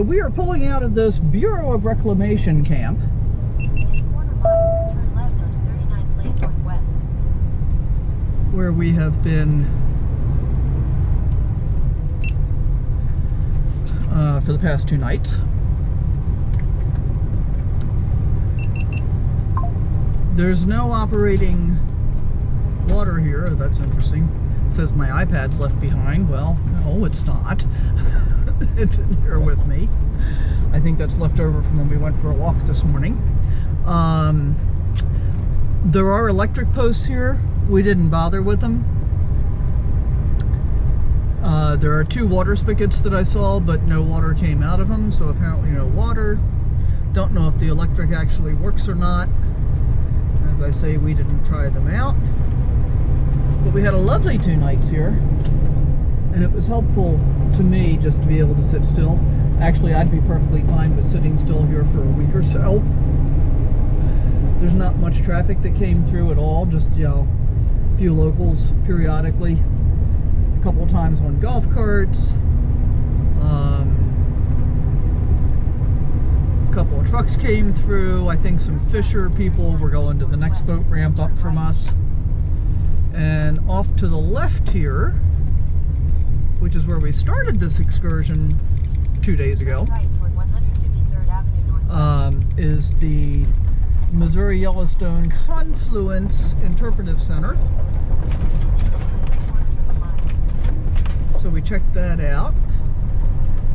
So we are pulling out of this Bureau of Reclamation camp. Where we have been for the past 2 nights. There's no operating water here. That's interesting. It says my iPad's left behind. Well, no, it's not. It's in here with me. I think that's left over from when we went for a walk this morning. There are electric posts here. We didn't bother with them. There are 2 water spigots that I saw, but no water came out of them, so apparently no water. Don't know if the electric actually works or not. As I say, we didn't try them out. But we had a lovely 2 nights here, and it was helpful to me just to be able to sit still. Actually, I'd be perfectly fine with sitting still here for a week or so. There's not much traffic that came through at all, just, you know, a few locals periodically. A couple times on golf carts. A couple of trucks came through. I think some fisher people were going to the next boat ramp up from us. And off to the left here, which is where we started this excursion 2 days ago, is the Missouri Yellowstone Confluence Interpretive Center. So we checked that out,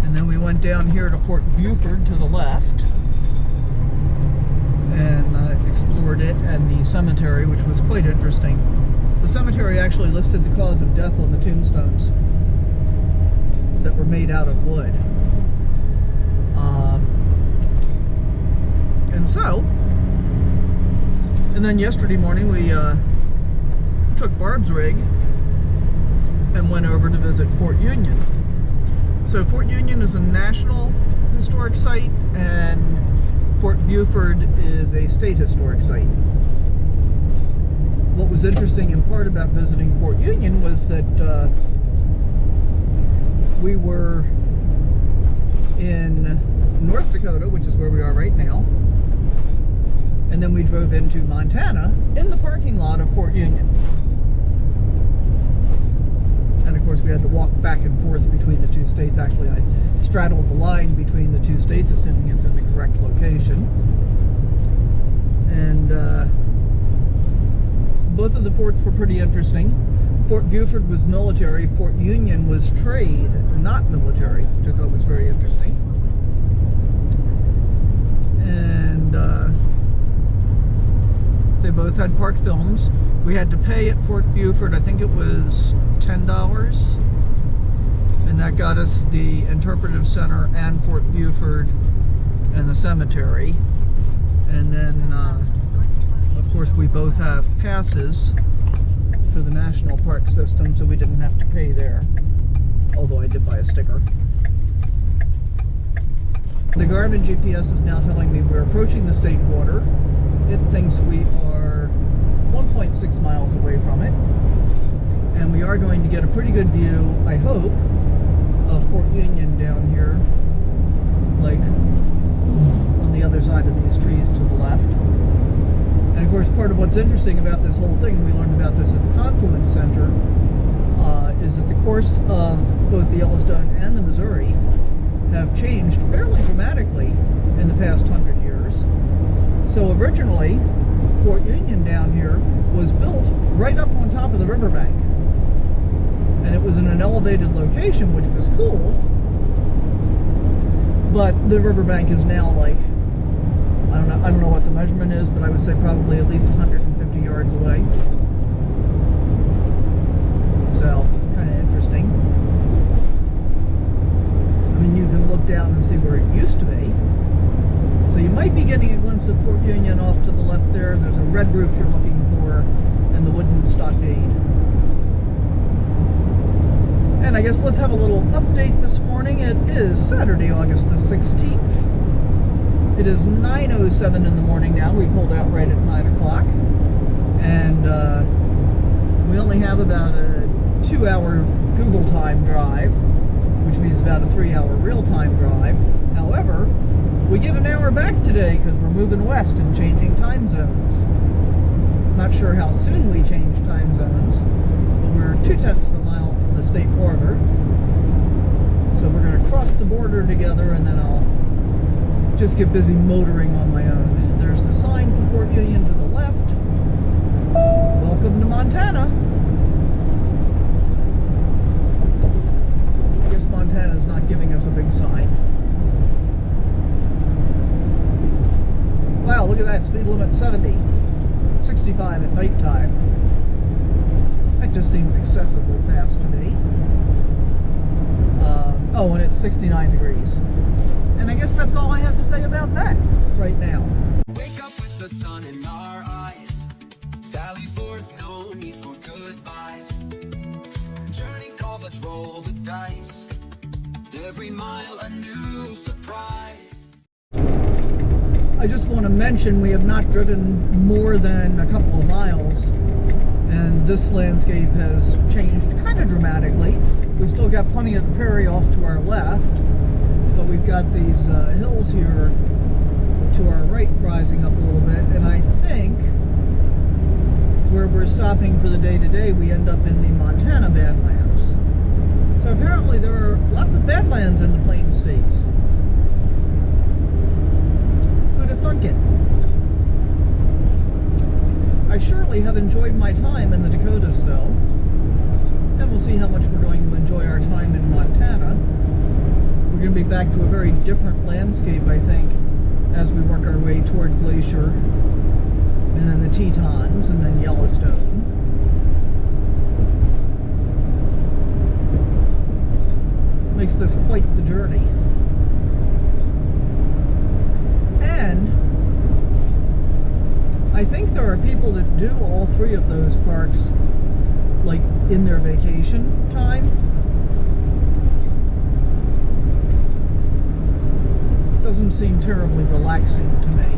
and then we went down here to Fort Buford to the left and explored it, and the cemetery, which was quite interesting. The cemetery actually listed the cause of death on the tombstones that were made out of wood. And then yesterday morning we took Barb's rig and went over to visit Fort Union. So Fort Union is a national historic site, and Fort Buford is a state historic site. What was interesting in part about visiting Fort Union was that we were in North Dakota, which is where we are right now, and then we drove into Montana in the parking lot of Fort Union. And of course we had to walk back and forth between the 2 states. Actually, I straddled the line between the 2 states, assuming it's in the correct location. And both of the forts were pretty interesting. Fort Buford was military. Fort Union was trade, not military, which I thought was very interesting. And they both had park films. We had to pay at Fort Buford, I think it was $10, and that got us the interpretive center and Fort Buford and the cemetery. And then of course we both have passes for the national park system, so we didn't have to pay there, although I did buy a sticker. The Garmin GPS is now telling me we're approaching the state water. It thinks we are 1.6 miles away from it, and we are going to get a pretty good view, I hope, of Fort Union down here, like on the other side of these trees to the left. And of course, part of what's interesting about this whole thing, we learned about this at the Confluence Center, is that the course of both the Yellowstone and the Missouri have changed fairly dramatically in the past 100 years. So originally, Fort Union down here was built right up on top of the riverbank, and it was in an elevated location, which was cool. But the riverbank is now like, I don't know what the measurement is, but I would say probably at least 150 yards away. So, kind of interesting. I mean, you can look down and see where it used to be. So you might be getting a glimpse of Fort Union off to the left there. There's a red roof you're looking for, and the wooden stockade. And I guess let's have a little update this morning. It is Saturday, August the 16th. It is 9:07 in the morning now. We pulled out right at 9 o'clock. And we only have about a 2-hour Google time drive, which means about a 3-hour real-time drive. Now, We get an hour back today because we're moving west and changing time zones. Not sure how soon we change time zones, but we're 0.2 of a mile from the state border. So we're going to cross the border together, and then I'll just get busy motoring on my own. There's the sign for Fort Union to the left. Welcome to Montana. I guess Montana's not giving us a big sign. Wow, look at that, speed limit 70. 65 at nighttime. That just seems excessively fast to me. Oh, and it's 69 degrees. And I guess that's all I have to say about that right now. Wake up with the sun in our eyes. Sally forth, no need for goodbyes. Journey calls, let's roll the dice. Every mile a new surprise. I just want to mention we have not driven more than a couple of miles, and this landscape has changed kind of dramatically. We've still got plenty of the prairie off to our left, but we've got these hills here to our right rising up a little bit, and I think where we're stopping for the day today, we end up in the Montana Badlands. So apparently there are lots of Badlands in the Plain States. Who'd have thunk it? I surely have enjoyed my time in the Dakotas, though. And we'll see how much we're going to enjoy our time in Montana. We're going to be back to a very different landscape, I think, as we work our way toward Glacier, and then the Tetons, and then Yellowstone. Makes this quite the journey. And I think there are people that do all three of those parks like in their vacation time. Doesn't seem terribly relaxing to me.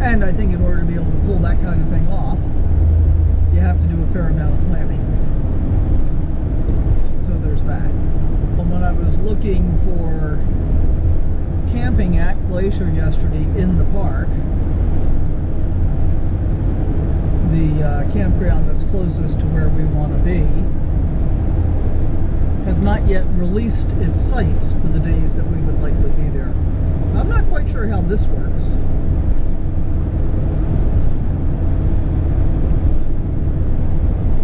And I think in order to be able to pull that kind of thing off, you have to do a fair amount of planning. So there's that. When I was looking for camping at Glacier yesterday in the park, the campground that's closest to where we want to be has not yet released its sites for the days that we would likely be there. So I'm not quite sure how this works.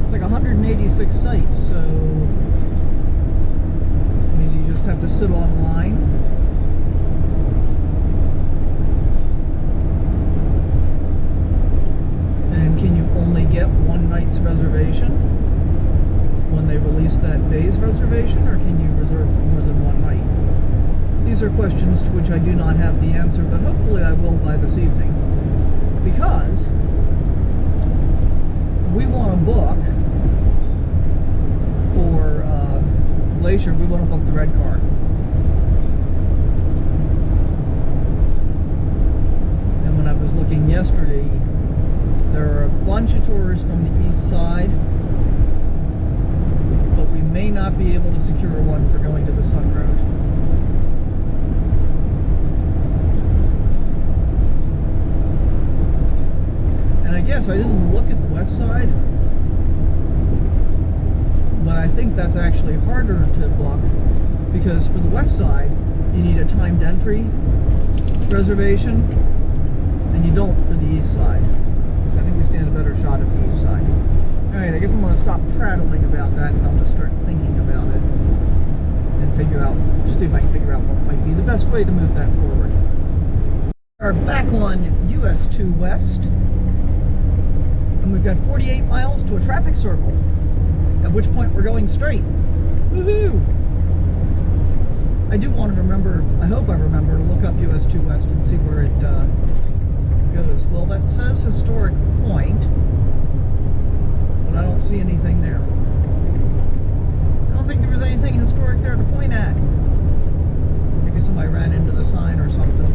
It's like 186 sites, so I mean, you just have to sit online. And can you only get one night's reservation when they release that day's reservation, or can you reserve for more than one night? These are questions to which I do not have the answer, but hopefully I will by this evening. Because we want to book for Glacier, we want to book the red car. And when I was looking yesterday, there are a bunch of tours from the east side, but we may not be able to secure one for going to the Sun Road. And I guess I didn't look at the west side, but I think that's actually harder to book, because for the west side you need a timed entry reservation, and you don't for the east side. So I think we stand a better shot at the east side. Alright, I guess I'm going to stop prattling about that, and I'll just start thinking about it and figure out, see if I can figure out what might be the best way to move that forward. We're back on US 2 West, and we've got 48 miles to a traffic circle, at which point we're going straight. Woohoo! I do want to remember, I hope I remember to look up US 2 West and see where it goes. Well, that says historic point, but I don't see anything there. I don't think there was anything historic there to point at. Maybe somebody ran into the sign or something.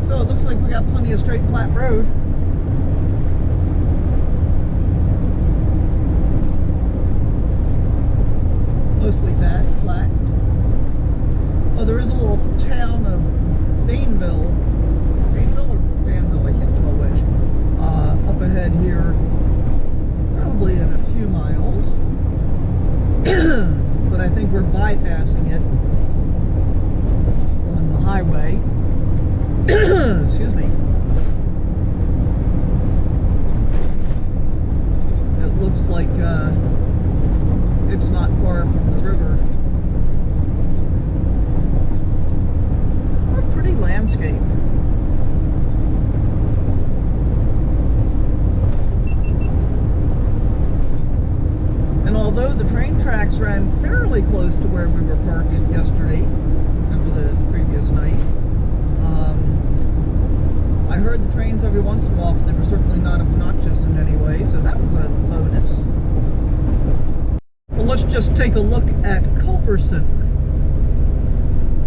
So it looks like we got plenty of straight flat road. we're bypassing it on the highway. Excuse me. It looks like it's not far from the river. What a pretty landscape. And although the train tracks ran fairly close to where we were parked yesterday, after the previous night, I heard the trains every once in a while, but they were certainly not obnoxious in any way, so that was a bonus. Well, let's just take a look at Culberson,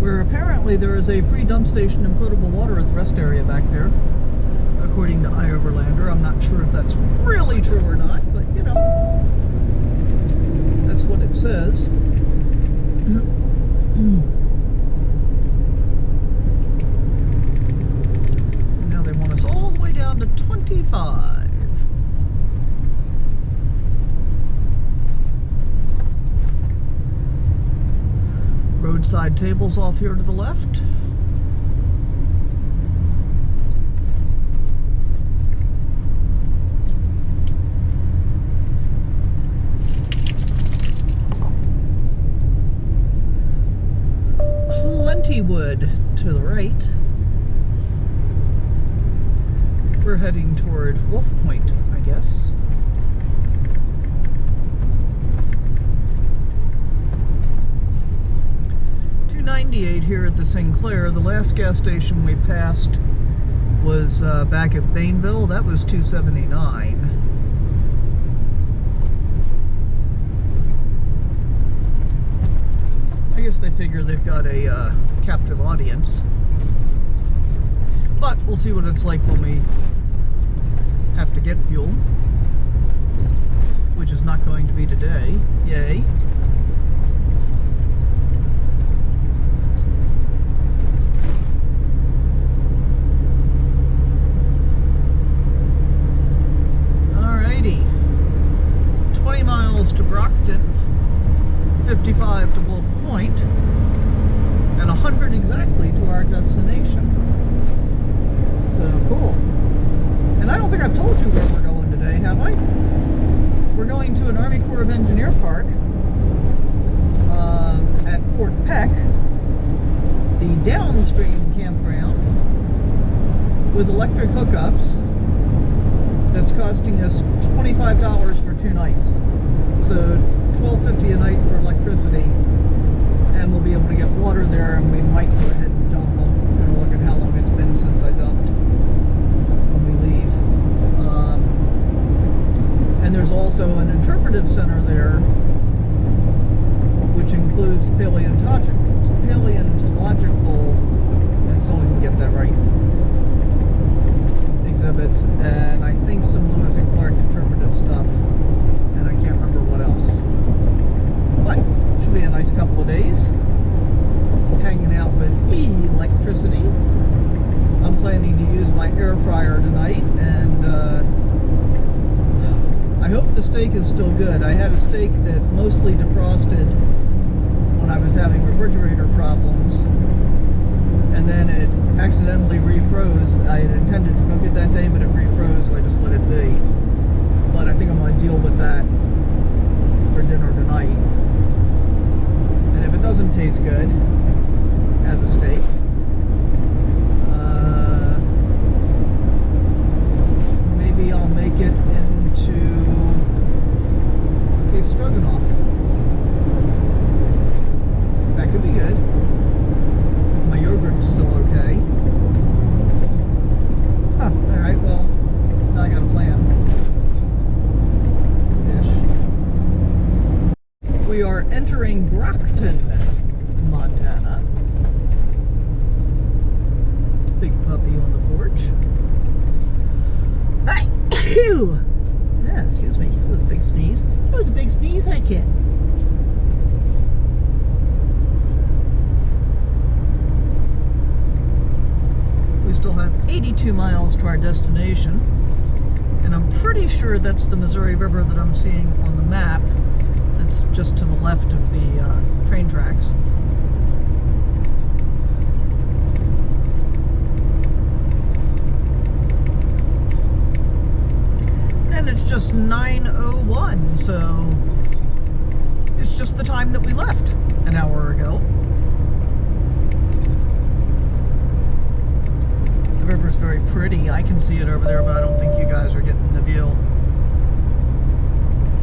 where apparently there is a free dump station and potable water at the rest area back there, according to iOverlander. I'm not sure if that's really true or not, but you know, that's what it says. Now they want us all the way down to 25. Roadside tables off here to the left. Plentywood to the right. We're heading toward Wolf Point, I guess. $2.98 here at the Sinclair. The last gas station we passed was back at Bainville. That was $2.79. I guess they figure they've got a captive audience. But we'll see what it's like when we have to get fuel, which is not going to be today. Yay. Alrighty. 20 miles to Brockton, 55 to Wolf Point, and 100 exactly to our destination. So cool. And I don't think I've told you where we're going today, have I? We're going to an Army Corps of Engineer park at Fort Peck, the Downstream Campground, with electric hookups. That's costing us $25 for 2 nights. So $12.50 a night for electricity, and we'll be able to get water there, and we might go ahead and dump. I'm going to look at how long it's been since I dumped when we leave. And there's also an interpretive center there, which includes paleontological, I still didn't get that right, exhibits, and I think some Lewis and Clark interpretive stuff, and I can't remember what else. But should be a nice couple of days hanging out with electricity. I'm planning to use my air fryer tonight, and I hope the steak is still good. I had a steak that mostly defrosted when I was having refrigerator problems, and then it accidentally refroze. I had intended to cook it that day, but it refroze, so I just let it be. But I think I'm going to deal with that for dinner tonight. And if it doesn't taste good as a steak, maybe I'll make it into beef stroganoff. That could be good. My yogurt is still okay. Huh, alright, well, now I got a plan. Ish. We are entering Brockton, Montana. Big puppy on the porch. Hi! Yeah, excuse me. It was a big sneeze. It was a big sneeze, hey kid. We still have 82 miles to our destination, and I'm pretty sure that's the Missouri River that I'm seeing on the map that's just to the left of the train tracks. And it's just 9:01, so it's just the time that we left an hour ago. The river's very pretty. I can see it over there, but I don't think you guys are getting the view.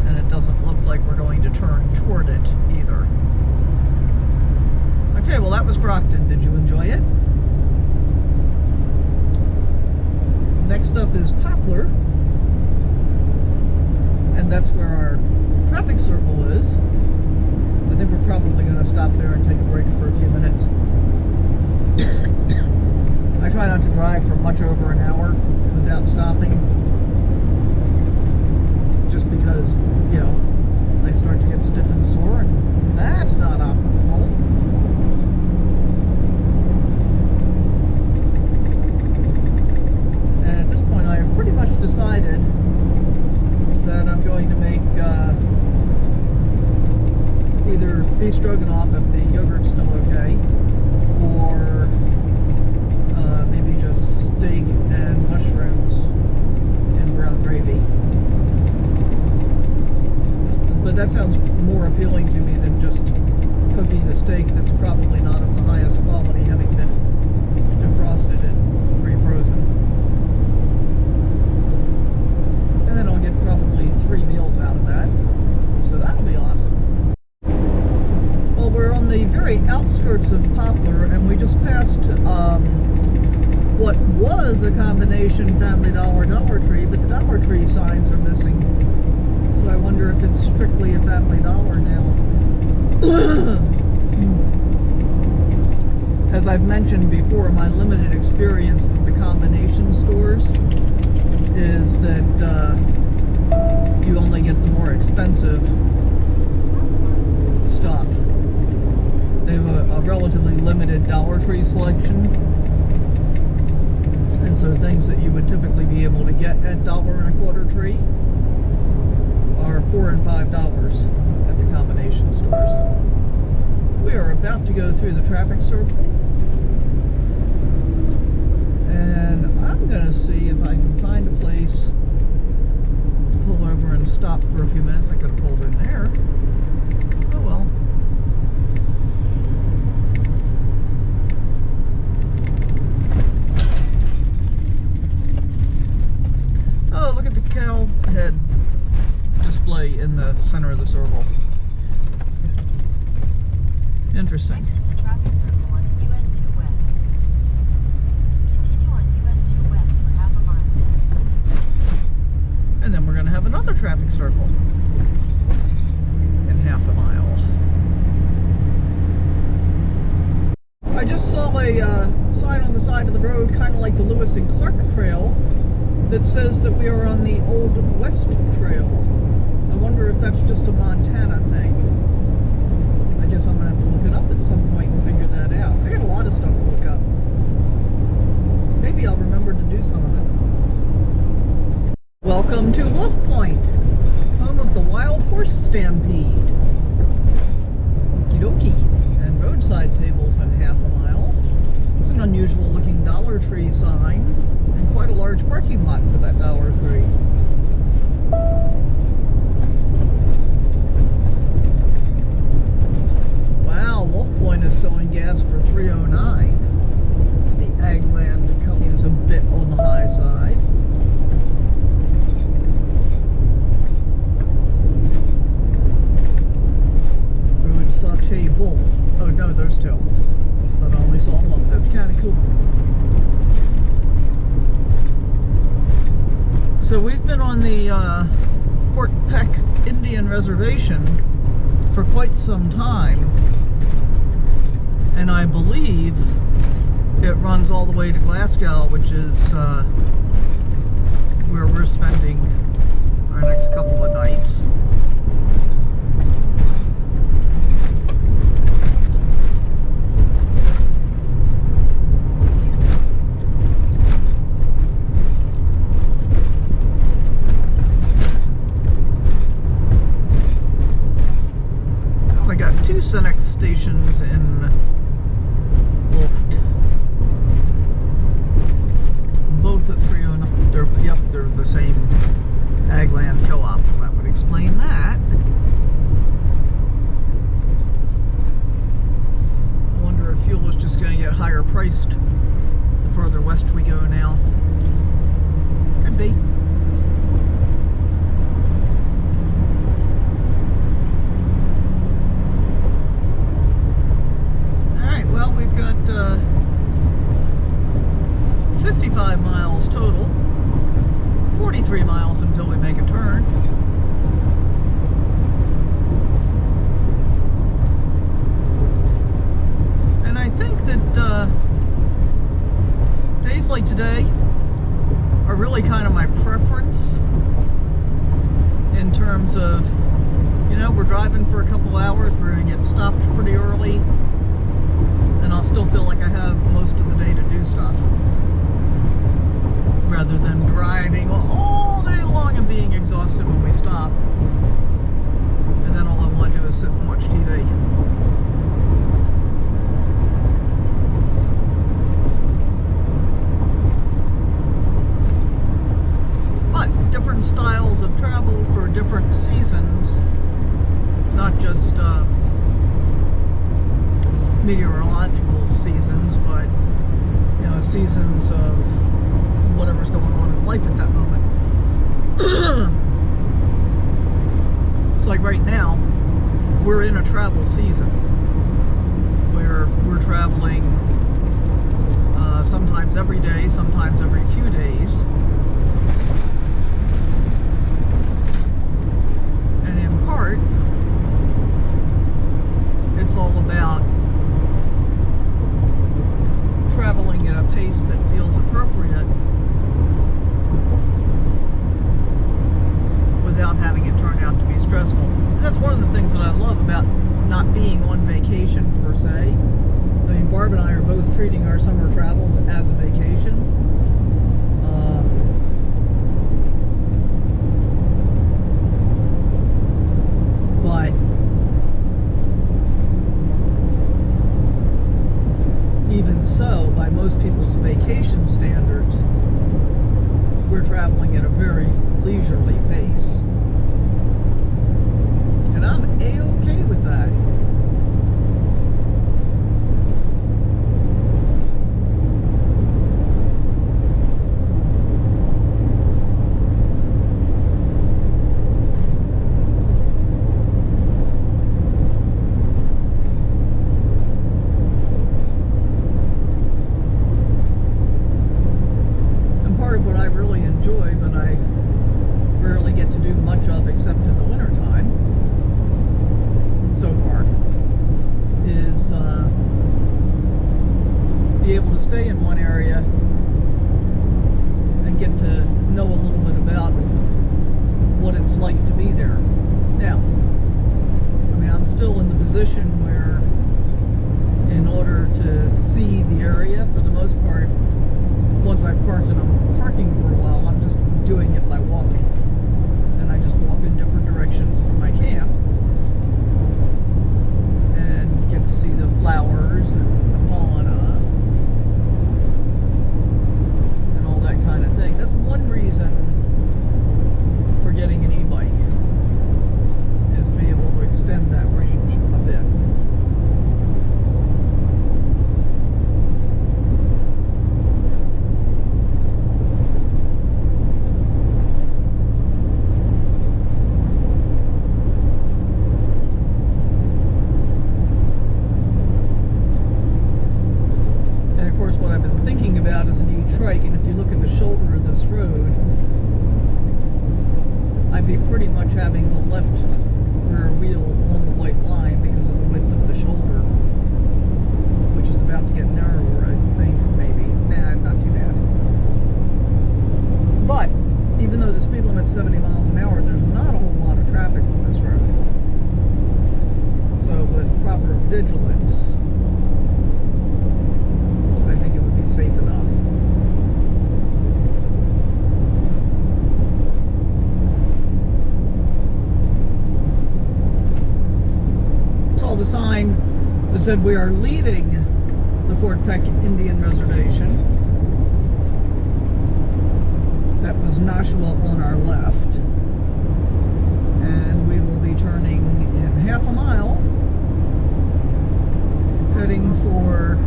And it doesn't look like we're going to turn toward it either. Okay, well that was Brockton. Did you enjoy it? Next up is Poplar. And that's where our traffic circle is. I think we're probably going to stop there and take a break for a few minutes. I try not to drive for much over an hour without stopping. Just because, you know, I start to get stiff and sore, and that's not optimal. And at this point I have pretty much decided that I'm going to make either beef stroganoff if the yogurt's still okay, or maybe just steak and mushrooms and brown gravy. But that sounds more appealing to me than just cooking the steak that's probably not of the highest quality, having been defrosted and refrozen. And then I'll get probably 3 meals out of that. So that'll be awesome. Well, we're on the very outskirts of Poplar, and we just passed what was a combination Family Dollar Dollar Tree, but the Dollar Tree signs are missing. So I wonder if it's strictly a Family Dollar now. As I've mentioned before, my limited experience with the combination stores is that you only get the more expensive stuff. They have a relatively limited Dollar Tree selection, and so things that you would typically be able to get at $1.25 Tree are $4 and $5 at the combination stores. We are about to go through the traffic circle, and I'm going to see if I can find a place to pull over and stop for a few minutes. I could have pulled in there. Oh well. Oh, look at the cow head display in the center of the circle. Interesting. The traffic circle on US 2 West. Continue on US 2 West for half a mile. And then we're going to have another traffic circle in half a mile. I just saw a sign on the side of the road, kind of like the Lewis and Clark Trail, that says that we are on the Old West Trail. I wonder if that's just a Montana thing. I guess I'm going to have to look it up at some point and figure that out. I got a lot of stuff to look up. Maybe I'll remember to do some of it. Welcome to Wolf Point, home of the Wild Horse Stampede. Okie dokie. And roadside tables in half a mile. It's an unusual looking Dollar Tree sign, and quite a large parking lot for that Dollar Tree. Wow, Wolf Point is selling gas for $3.09. The ag land is a bit on the high side. Road saute wolf. Oh no, there's two. But I only saw one. That's kind of cool. So we've been on the Fort Peck Indian Reservation for quite some time, and I believe it runs all the way to Glasgow, which is where we're spending our next couple of nights. Senex stations in both at 309. They're the same Agland co-op. That would explain that. I wonder if fuel is just going to get higher priced the further west we go now. Could be. Alright, well, we've got 55 miles total. 43 miles until we make a turn. And I think that days like today are really kind of my preference in terms of, you know, we're driving for a couple hours, we're going to get stopped pretty early, and I'll still feel like I have most of the day to do stuff, rather than driving all day long and being exhausted when we stop, and then all I want to do is sit and watch TV. But different styles of travel for different seasons, not just meteorological seasons, but, you know, seasons of whatever's going on in life at that moment. It's like right now, we're in a travel season where we're traveling sometimes every day, sometimes every few days. And in part, it's all about traveling at a pace that feels appropriate without having it turn out to be stressful. And that's one of the things that I love about not being on vacation per se. I mean, Barb and I are both treating our summer travels as a vacation. But even so, by most people's vacation standards, we're traveling at a very leisurely pace. And I'm A-okay with that. And part of what I really enjoy, but I rarely get to do much of except in the wintertime so far, is be able to stay in one area and get to know a little bit about what it's like to be there. Now, I mean, I'm still in the position where in order to see the area, for the most part, once I've parked and I'm parking for a while, I'm just doing it by walking. And I just walk in different directions from my camp and get to see the flowers and the fauna and all that kind of thing. That's one reason for getting an e-bike, is to be able to extend that range a bit. About as an E-trike, and if you look at the shoulder of this road, I'd be pretty much having the left rear wheel on the white line because of the width of the shoulder, which is about to get narrower, I think, maybe. Nah, not too bad. But even though the speed limit's 70 miles an hour, there's not a whole lot of traffic on this road. So with proper vigilance, I think it would be safe enough. All the signs said, we are leaving the Fort Peck Indian Reservation. That was Nashua on our left. And we will be turning in half a mile, heading for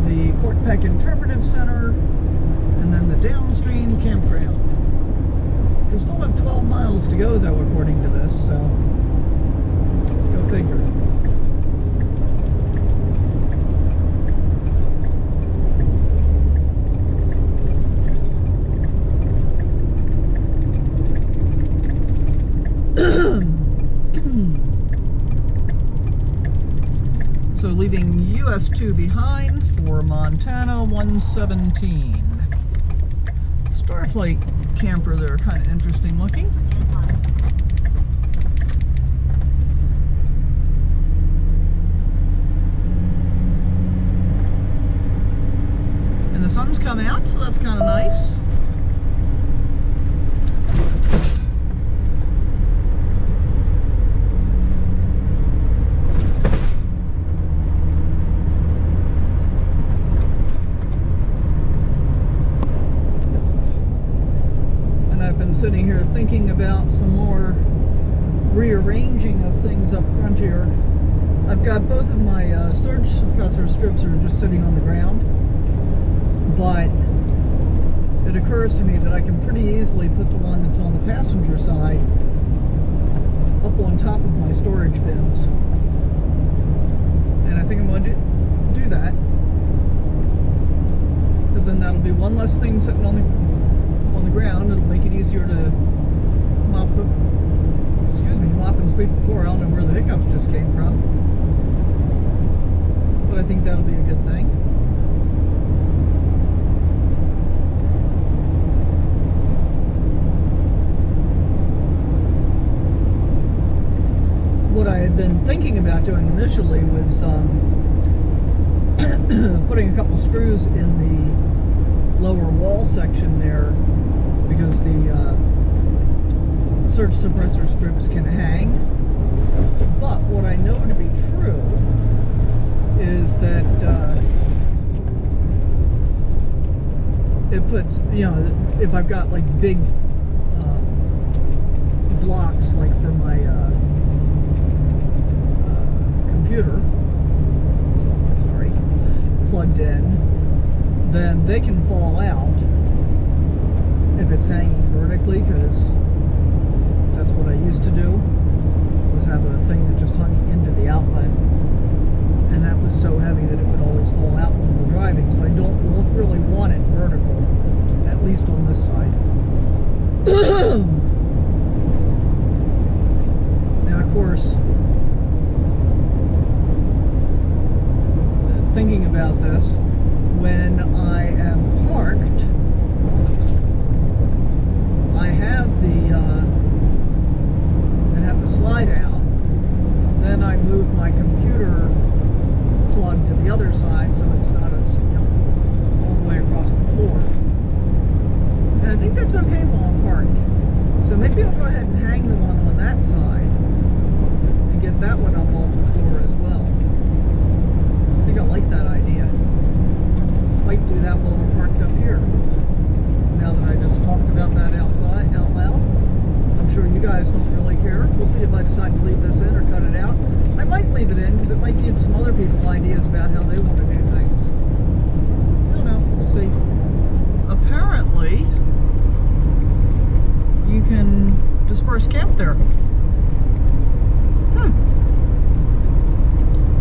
the Fort Peck Interpretive Center and then the Downstream Campground. We still have 12 miles to go though, according to this, so go figure. So leaving US 2 behind for Montana 117. Starflight camper, they're kind of interesting looking. And the sun's come out, so that's kind of nice. Sitting here thinking about some more rearranging of things up front here. I've got both of my surge suppressor strips are just sitting on the ground, but it occurs to me that I can pretty easily put the one that's on the passenger side up on top of my storage bins, and I think I'm going to do that, because then that'll be one less thing sitting on the ground. It'll make it easier to mop and sweep the floor. I don't know where the hiccups just came from, but I think that'll be a good thing. What I had been thinking about doing initially was putting a couple screws in the lower wall section there, because the surge suppressor strips can hang. But what I know to be true is that it puts, you know, if I've got like big blocks, like for my computer, plugged in, then they can fall out if it's hanging vertically, because that's what I used to do, was have a thing that just hung into the outlet, and that was so heavy that it would always fall out when we're driving, so I don't really want it vertical, at least on this side. Now, of course, thinking about this, when I am parked, I have the slide out. Then I move my computer plug to the other side, so it's not as, you know, all the way across the floor. And I think that's okay while I'm parked. So maybe I'll go ahead and hang the one on that side and get that one up off the floor as well. I think I like that idea. Might do that while we're parked up here. Now that I just talked about that out loud. I'm sure you guys don't really care. We'll see if I decide to leave this in or cut it out. I might leave it in because it might give some other people ideas about how they want to do things. I don't know. We'll see. Apparently, you can disperse camp there.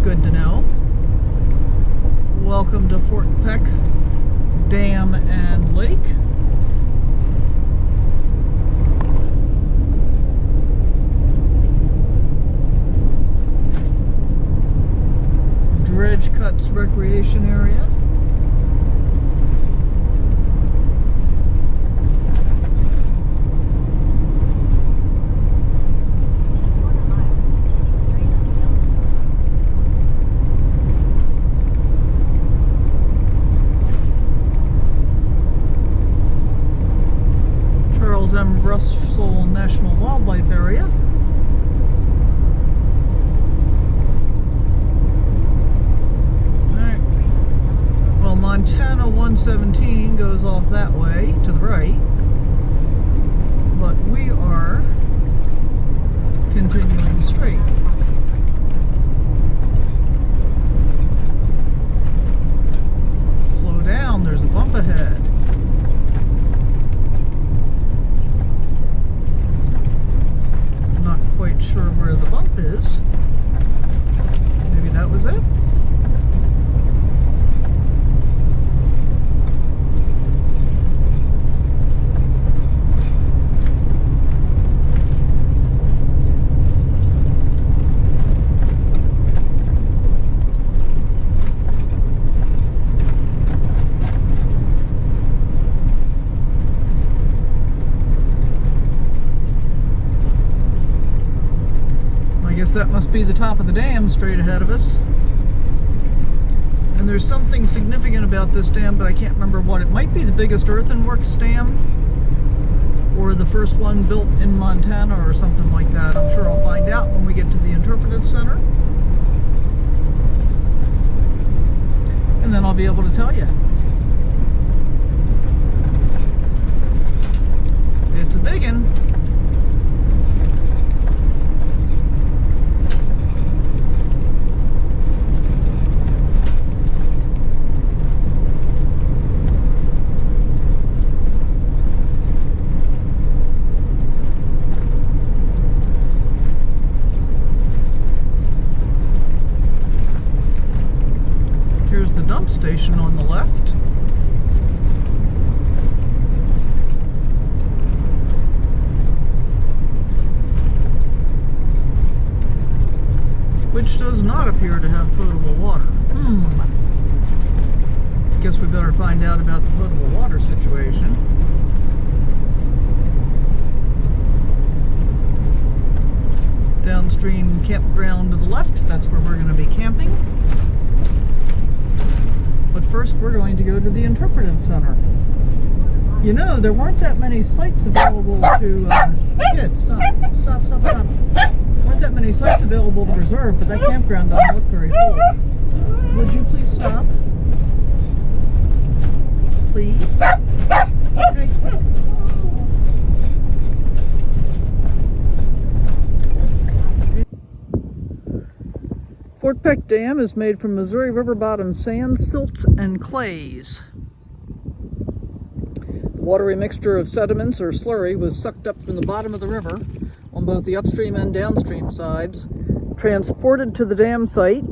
Good to know. Welcome to Fort Peck Dam and Lake. Dredge Cuts Recreation Area. Russell National Wildlife Area. Montana 117 goes off that way to the right, but we are continuing straight. Slow down, there's a bump ahead. Not quite sure where the bump is. Maybe that was it? That must be the top of the dam straight ahead of us. And there's something significant about this dam, but I can't remember what. It might be the biggest earthworks dam, or the first one built in Montana, or something like that. I'm sure I'll find out when we get to the interpretive center. And then I'll be able to tell you. It's a big one. Station on the left. Which does not appear to have potable water. Guess we better find out about the potable water situation. Downstream campground to the left, that's where we're going to be camping. But first we're going to go to the interpretive center. You know, there weren't that many sites available to kids. Stop. Weren't that many sites available to reserve, but that campground doesn't look very full. Would you please stop? Please? Okay. Fort Peck Dam is made from Missouri River bottom sand, silts, and clays. The watery mixture of sediments, or slurry, was sucked up from the bottom of the river on both the upstream and downstream sides, transported to the dam site,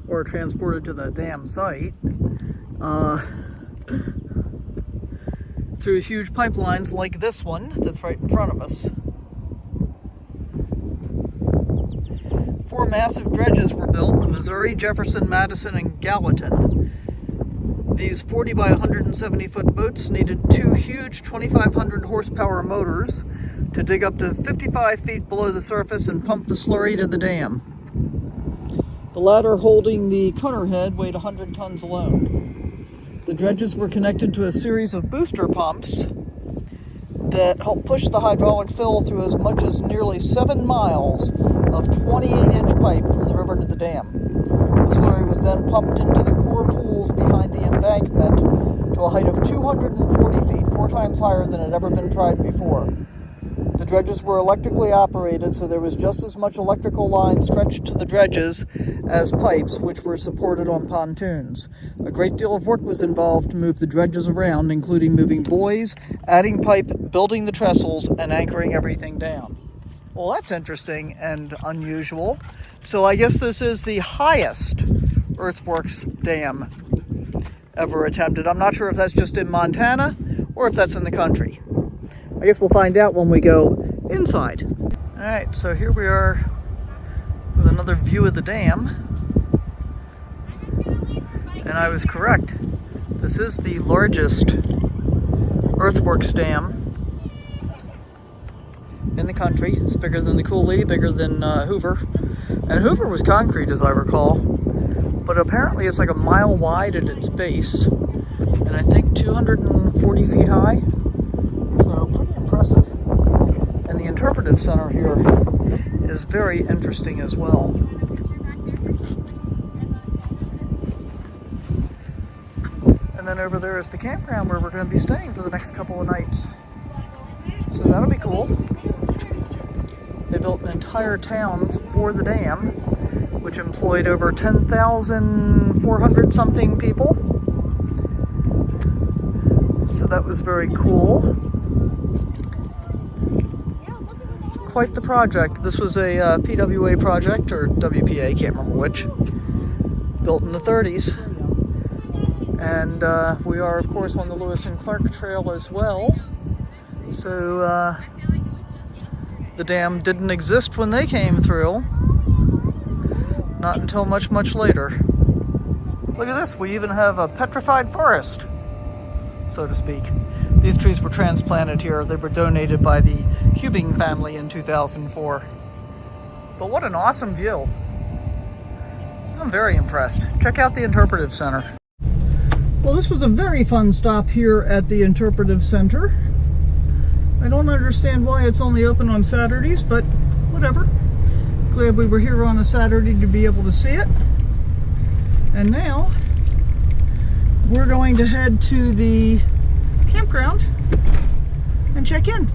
or transported to the dam site, through huge pipelines like this one that's right in front of us. 4 massive dredges were built: the Missouri, Jefferson, Madison, and Gallatin. These 40 by 170 foot boats needed 2 huge 2,500 horsepower motors to dig up to 55 feet below the surface and pump the slurry to the dam. The latter, holding the cutter head, weighed 100 tons alone. The dredges were connected to a series of booster pumps that helped push the hydraulic fill through as much as nearly 7 miles of 28-inch pipe from the river to the dam. The slurry was then pumped into the core pools behind the embankment to a height of 240 feet, 4 times higher than had ever been tried before. The dredges were electrically operated, so there was just as much electrical line stretched to the dredges as pipes, which were supported on pontoons. A great deal of work was involved to move the dredges around, including moving buoys, adding pipe, building the trestles, and anchoring everything down. Well, that's interesting and unusual. So I guess this is the highest earthworks dam ever attempted. I'm not sure if that's just in Montana or if that's in the country. I guess we'll find out when we go inside. All right, so here we are with another view of the dam. And I was correct. This is the largest earthworks dam in the country. It's bigger than the Cooley, bigger than Hoover. And Hoover was concrete, as I recall. But apparently it's like a mile wide at its base. And I think 240 feet high. So pretty impressive. And the interpretive center here is very interesting as well. then over there is the campground where we're going to be staying for the next couple of nights. So that'll be cool. They built an entire town for the dam, which employed over 10,400 something people. So that was very cool. Quite the project. This was a PWA project, or WPA, can't remember which. Built in the 30s. And we are, of course, on the Lewis and Clark Trail as well. So the dam didn't exist when they came through. Not until much, much later. Look at this. We even have a petrified forest, so to speak. These trees were transplanted here. They were donated by the Hubing family in 2004. But what an awesome view. I'm very impressed. Check out the Interpretive Center. Well, this was a very fun stop here at the Interpretive Center. I don't understand why it's only open on Saturdays, but whatever. Glad we were here on a Saturday to be able to see it. And now we're going to head to the campground and check in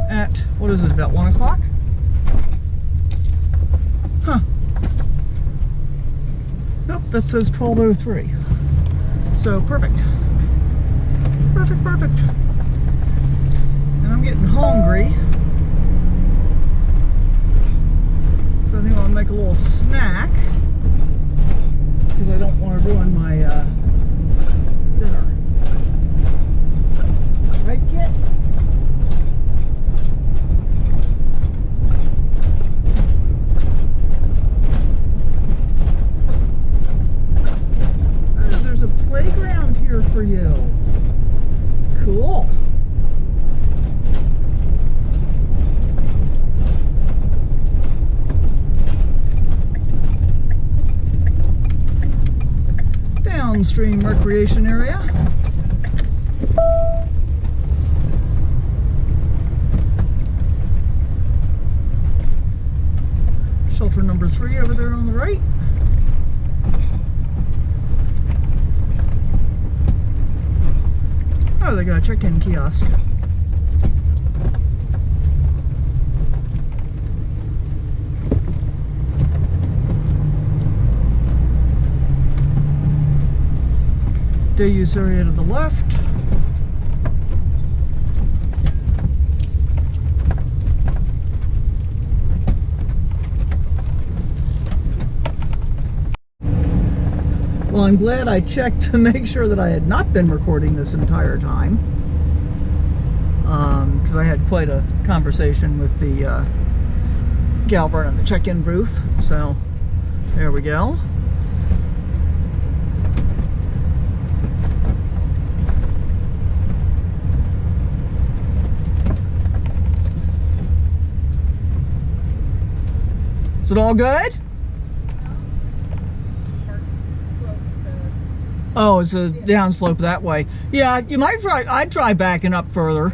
at, what is this, about 1 o'clock? Huh. Nope, that says 12:03. So perfect. Perfect, perfect. And I'm getting hungry. So I think I'll make a little snack, because I don't want to ruin my dinner. Right, Kit? There's a playground here for you. Cool. Downstream recreation area. Shelter number 3 over there on the right. Oh, they got a check-in kiosk. Day use area to the left. Well, I'm glad I checked to make sure that I had not been recording this entire time, because I had quite a conversation with the gal running the check-in booth. So there we go. Is it all good? Oh, it's a downslope that way. Yeah, you might try. I'd try backing up further. I'm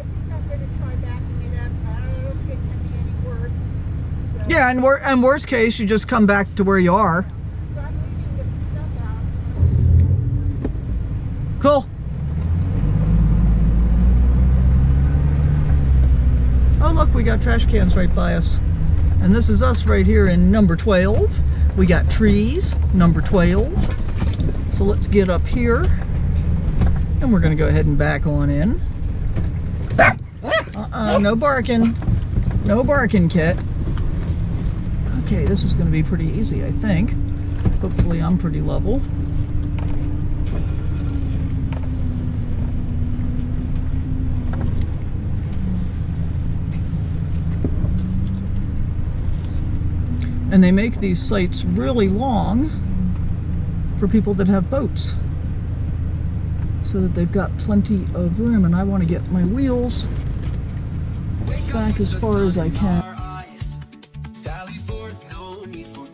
going to try backing it up. I don't think it can be any worse. So, Yeah, and worst case, you just come back to where you are. so I'm leaving the stuff out. Cool. Oh, look, we got trash cans right by us. And this is us right here in number 12. We got trees, number 12. So let's get up here. And we're going to go ahead and back on in. No barking. No barking, Kit. Okay, this is going to be pretty easy, I think. Hopefully I'm pretty level. And they make these sites really long for people that have boats, so that they've got plenty of room. And I want to get my wheels back as far as I can. Sally forth, no need for